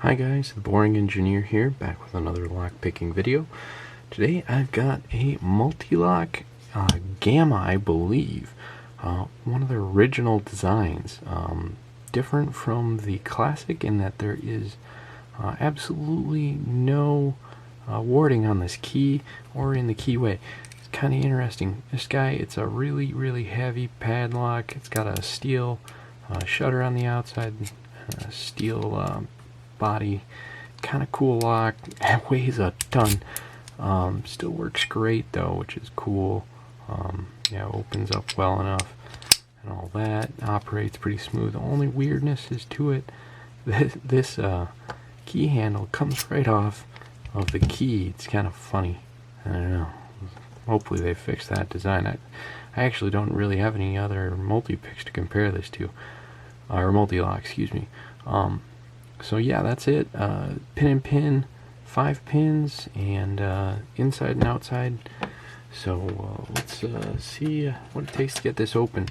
Hi guys, the Boring Engineer here, back with another lock picking video. Today I've got a Mul T Lock Gamma, I believe. One of the original designs. Different from the Classic in that there is absolutely no warding on this key or in the keyway. It's kind of interesting. This guy, it's a really heavy padlock. It's got a steel shutter on the outside, steel body, kind of cool lock. It weighs a ton. Still works great though, which is cool. Yeah, opens up well enough and all that. Operates pretty smooth. The only weirdness is to it, this key handle comes right off of the key. It's kind of funny. I don't know. Hopefully they fix that design. I actually don't really have any other multi-picks to compare this to, or multi-lock, excuse me. So yeah, that's it. Pin and pin, 5 pins, and inside and outside. So let's see what it takes to get this open.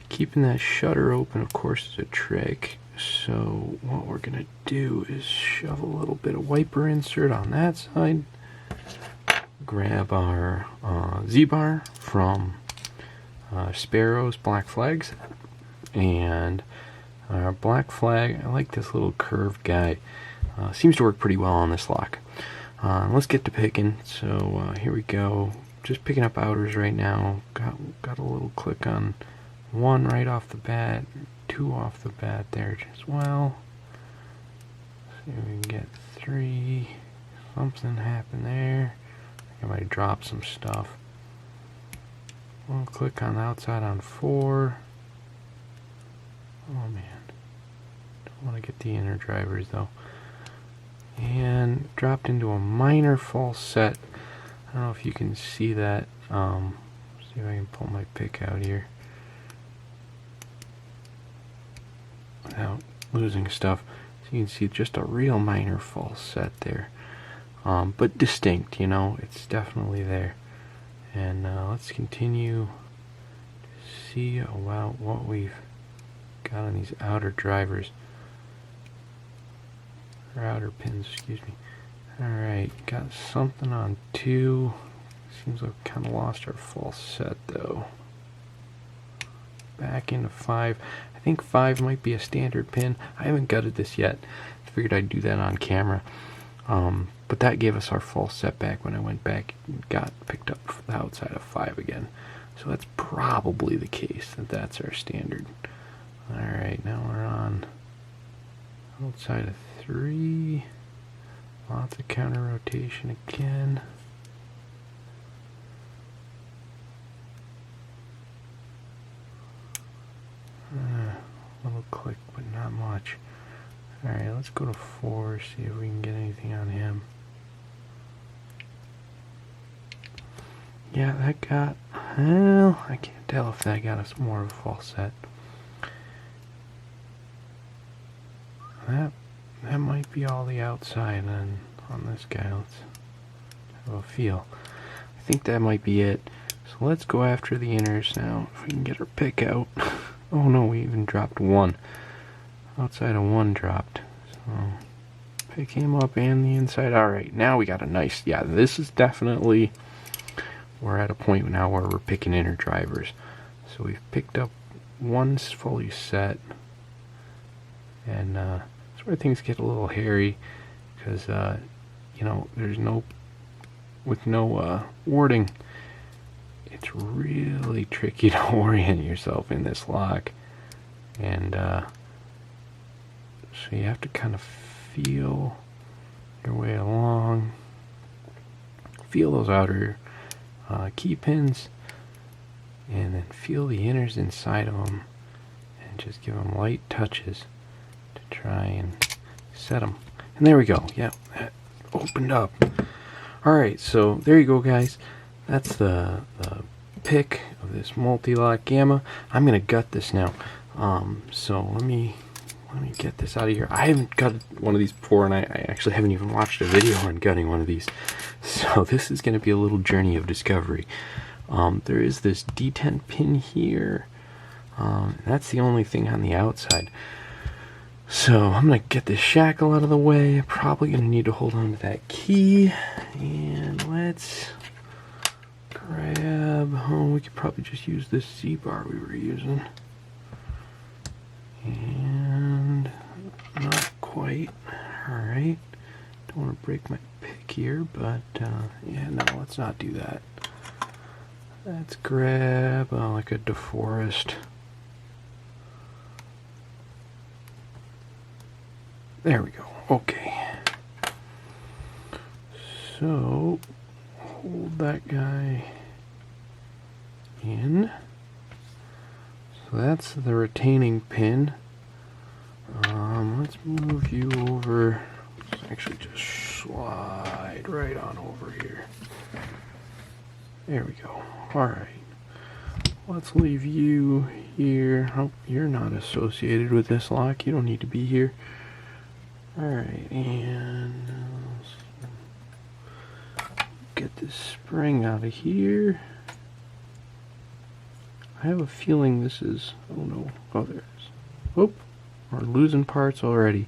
Keeping that shutter open, of course, is a trick. So what we're gonna do is shove a little bit of wiper insert on that side. Grab our Z-bar from Sparrow's Black Flags, and our black flag. I like this little curved guy. Seems to work pretty well on this lock. Let's get to picking. So here we go. Just picking up outers right now. Got a little click on 1 right off the bat, 2 off the bat there as well. See if we can get 3. Something happened there. I might drop some stuff. 1 click on the outside on 4. Oh man. Don't want to get the inner drivers though. And dropped into a minor false set. I don't know if you can see that. See if I can pull my pick out here without losing stuff. So you can see just a real minor false set there. But distinct, you know, it's definitely there. And let's continue to see about what we've got on these outer drivers. Or outer pins, excuse me. Alright, got something on 2. Seems like we kind of lost our false set though. Back into 5. I think 5 might be a standard pin. I haven't gutted this yet. I figured I'd do that on camera. But that gave us our false set back when I went back and got picked up the outside of 5 again. So that's probably the case, that's our standard. Alright, now we're on outside of 3. Lots of counter rotation again. Little click, but not much. Alright, let's go to 4, see if we can get anything on him. Yeah, that got, well, I can't tell if that got us more of a false set. That might be all the outside on this guy. Let's have a feel. I think that might be it. So let's go after the inners now, if we can get our pick out. Oh no, we even dropped 1. Outside of 1 dropped. So pick him up and the inside. Alright, now we got a nice, yeah, this is definitely, we're at a point now where we're picking inner drivers. So we've picked up 1 fully set, and that's where things get a little hairy, because you know, there's no, with no warding, it's really tricky to orient yourself in this lock. And so you have to kind of feel your way along, feel those outer key pins, and then feel the inners inside of them, and just give them light touches to try and set them. And there we go. Yeah, that opened up. Alright, so there you go, guys. That's the pick of this Mul T Lock Gamma. I'm gonna gut this now. So let me get this out of here. I haven't gutted one of these before, and I actually haven't even watched a video on gutting one of these. So this is gonna be a little journey of discovery. There is this D10 pin here. That's the only thing on the outside. So I'm going to get this shackle out of the way. Probably going to need to hold on to that key. And let's grab, we could probably just use this Z-bar we were using. And not quite. Alright. Don't want to break my pick here, but yeah, no, let's not do that. Let's grab like a DeForest. There we go. Okay. So hold that guy in. So that's the retaining pin. Let's move you over. Let's actually just slide right on over here. There we go. Alright. Let's leave you here. Oh, you're not associated with this lock. You don't need to be here. Alright, and get this spring out of here. I have a feeling this is, oh no, oh there it is. Whoop, we're losing parts already.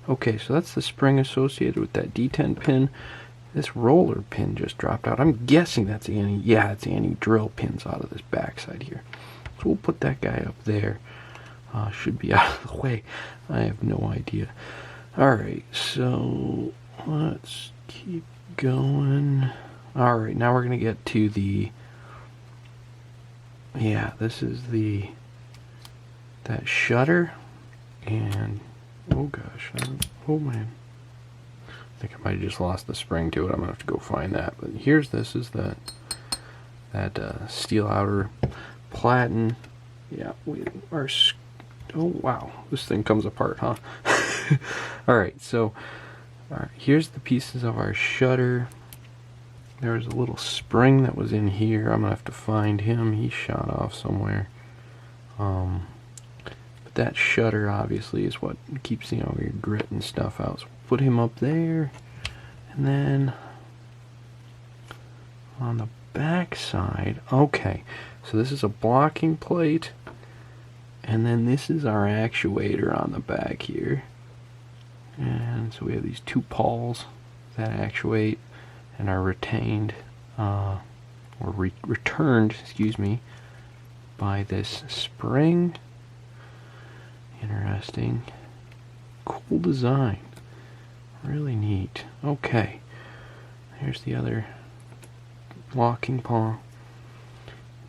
Okay, so that's the spring associated with that D10 pin. This roller pin just dropped out. I'm guessing that's it's anti-drill pins out of this backside here. So we'll put that guy up there. Should be out of the way. I have no idea. Alright, so let's keep going. Alright, now we're going to get to the, this is that shutter, and oh gosh, oh man, I think I might have just lost the spring to it. I'm going to have to go find that. But here's this is that steel outer platen. Yeah, oh wow, this thing comes apart, huh? Alright, so here's the pieces of our shutter. There was a little spring that was in here. I'm gonna have to find him. He shot off somewhere. But that shutter obviously is what keeps your grit and stuff out. So put him up there, and then on the back side, okay, so this is a blocking plate, and then this is our actuator on the back here. And so we have these two pawls that actuate and are retained, or returned, excuse me, by this spring. Interesting. Cool design. Really neat. Okay. Here's the other locking paw.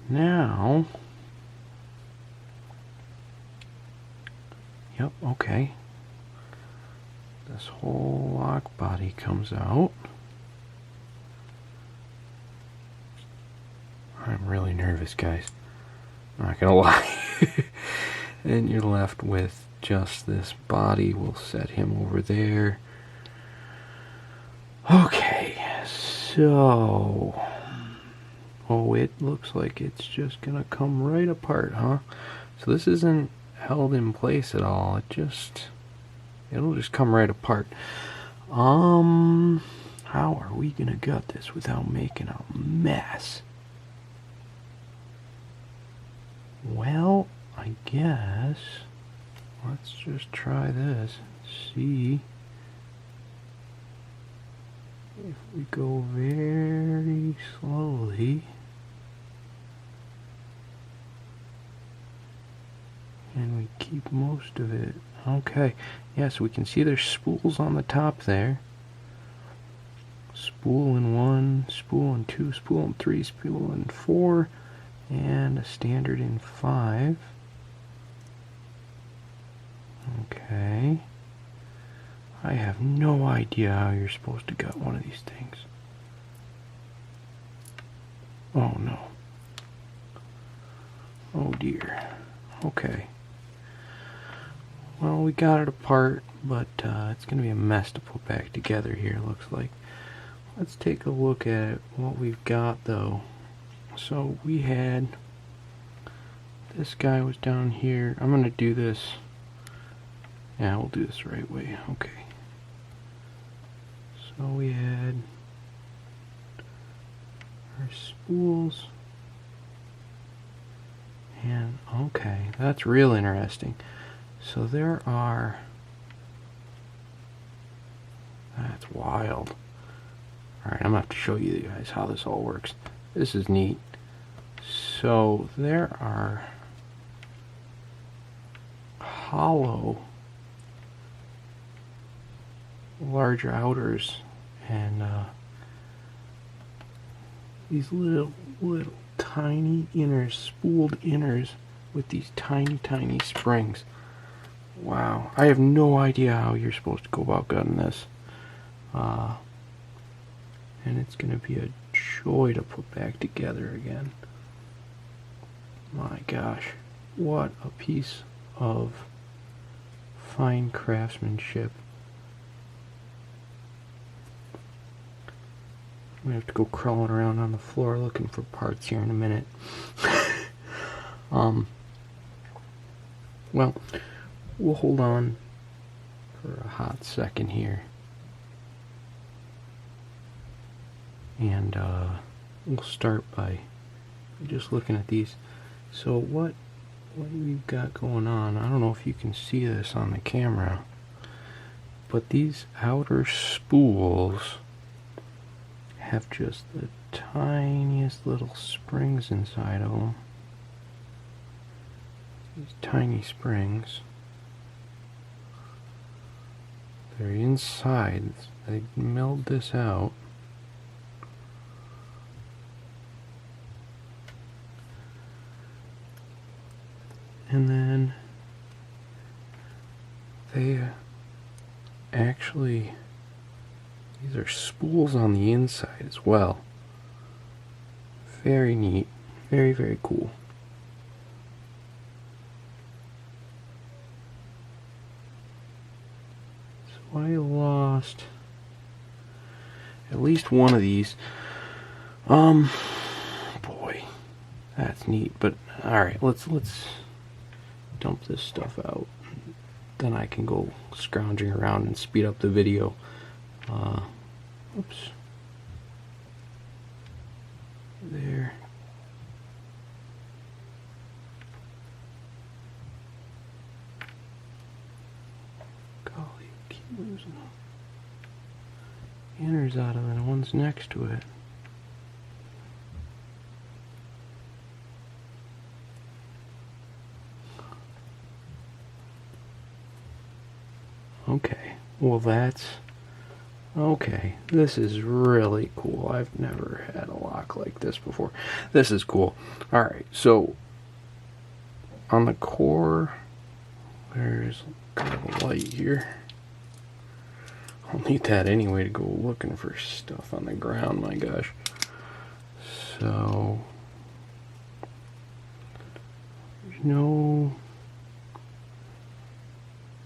Now, yep, okay. This whole lock body comes out. I'm really nervous, guys. I'm not gonna lie. And you're left with just this body. We'll set him over there. Okay, so oh, it looks like it's just gonna come right apart, huh? So this isn't held in place at all. It'll just come right apart. How are we gonna gut this without making a mess? Well, I guess let's just try this. See if we go very slowly and we keep most of it. Okay, yes, we can see there's spools on the top there. Spool in 1, spool in 2, spool in 3, spool in 4, and a standard in 5. Okay. I have no idea how you're supposed to gut one of these things. Oh no. Oh dear. Okay. Well, we got it apart, but it's going to be a mess to put back together here, it looks like. Let's take a look at what we've got, though. So we had, this guy was down here. I'm going to do this. Yeah, we'll do this the right way. Okay. So we had our spools. And, okay, that's real interesting. So there are That's wild. Alright, I'm going to have to show you guys how this all works. This is neat. So there are hollow larger outers and these little tiny inners, spooled inners with these tiny springs. Wow, I have no idea how you're supposed to go about gutting this. And it's going to be a joy to put back together again. My gosh, what a piece of fine craftsmanship. I'm going to have to go crawling around on the floor looking for parts here in a minute. Well, we'll hold on for a hot second here. And we'll start by just looking at these. So what we've got going on, I don't know if you can see this on the camera, but these outer spools have just the tiniest little springs inside of them. These tiny springs. They're inside. They milled this out. And then they actually, these are spools on the inside as well. Very neat. Very cool. So I lost at least one of these. Boy, that's neat. But alright, let's dump this stuff out. Then I can go scrounging around and speed up the video. Oops. There. Golly, keep losing the inners out of the ones next to it. Okay, well that's okay. This is really cool. I've never had a lock like this before. This is cool. Alright, so on the core, there's kind of a light here. I'll need that anyway to go looking for stuff on the ground, my gosh. So there's no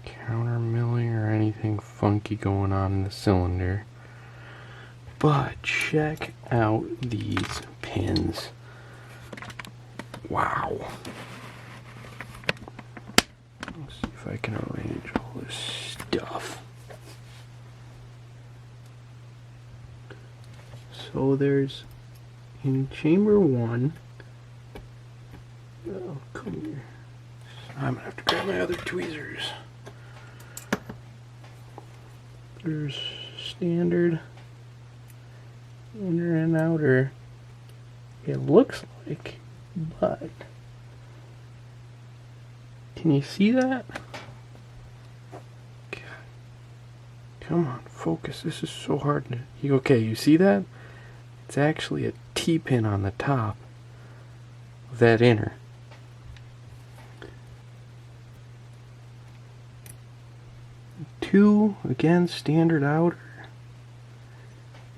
counter milling or anything funky going on in the cylinder, but check out these pins. Wow. Let's see if I can arrange all this stuff. So there's in chamber 1, oh come here, I'm gonna have to grab my other tweezers. There's standard inner and outer, it looks like, but can you see that? God. Come on, focus. This is so hard to... Okay, you see that? It's actually a T-pin on the top of that inner. Two, again, standard outer,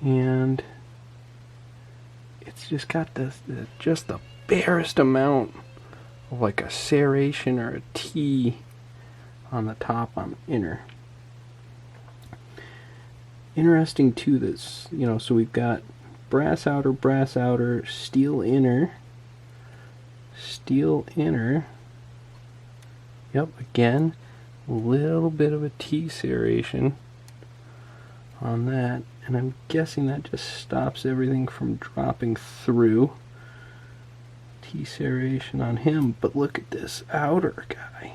and it's just got this just the barest amount of like a serration or a T on the top on the inner. Interesting too, this, you know, so we've got brass outer, steel inner. Yep, again, a little bit of a T serration on that, and I'm guessing that just stops everything from dropping through. T serration on him, but look at this outer guy.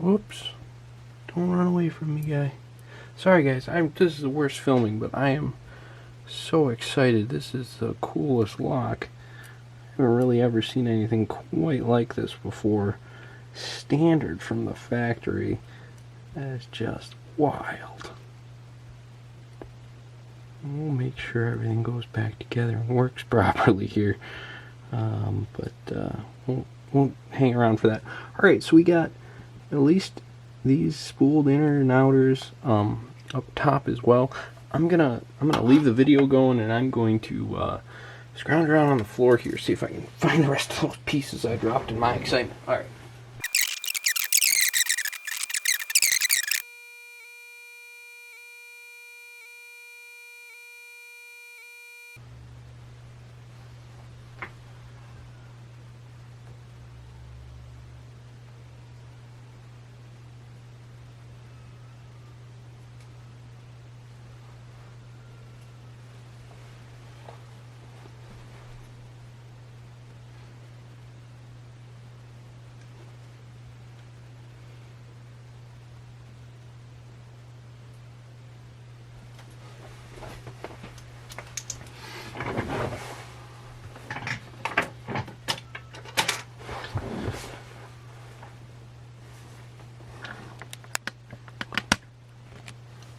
Whoops. Don't run away from me, guy. Sorry, guys. This is the worst filming, but I am so excited. This is the coolest lock. I haven't really ever seen anything quite like this before. Standard from the factory. That is just wild. We'll make sure everything goes back together and works properly here. Won't hang around for that. Alright, so we got at least these spooled inner and outers up top as well. I'm gonna leave the video going, and I'm going to scrounge around on the floor here, see if I can find the rest of those pieces I dropped in my excitement. Alright.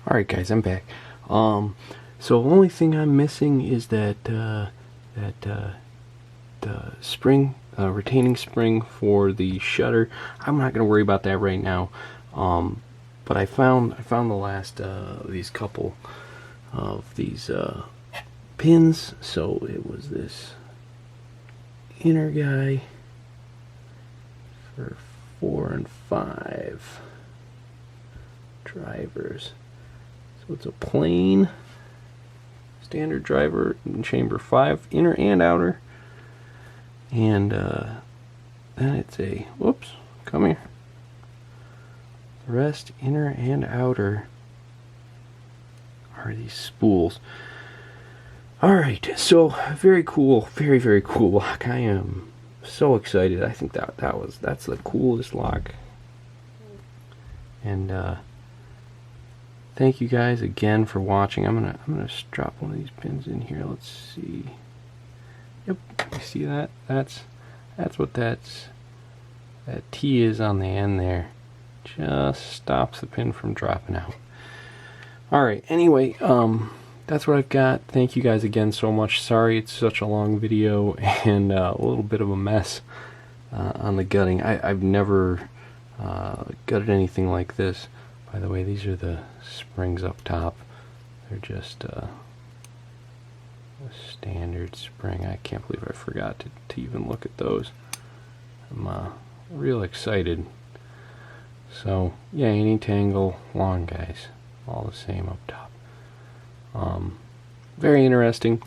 Alright guys, I'm back. So the only thing I'm missing is that the spring, retaining spring for the shutter. I'm not gonna worry about that right now. But I found the last these couple of these pins. So it was this inner guy for 4 and 5 drivers. So it's a plain standard driver in chamber 5, inner and outer. And then it's a, whoops, come here. The rest, inner and outer, are these spools. Alright, so very cool, very cool lock. I am so excited. I think that's the coolest lock. And thank you guys again for watching. I'm gonna drop one of these pins in here. Let's see. Yep, you see that? That's what that T is on the end there. Just stops the pin from dropping out. Alright, anyway, that's what I've got. Thank you guys again so much. Sorry it's such a long video and a little bit of a mess on the gutting. I've never gutted anything like this. By the way, these are the springs up top. They're just a standard spring. I can't believe I forgot to even look at those. I'm real excited. So yeah, any tangle, long guys, all the same up top. Very interesting.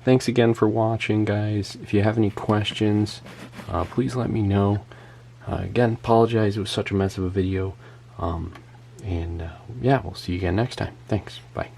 Thanks again for watching, guys. If you have any questions, please let me know. Again, apologize it was such a mess of a video. Yeah, we'll see you again next time. Thanks. Bye.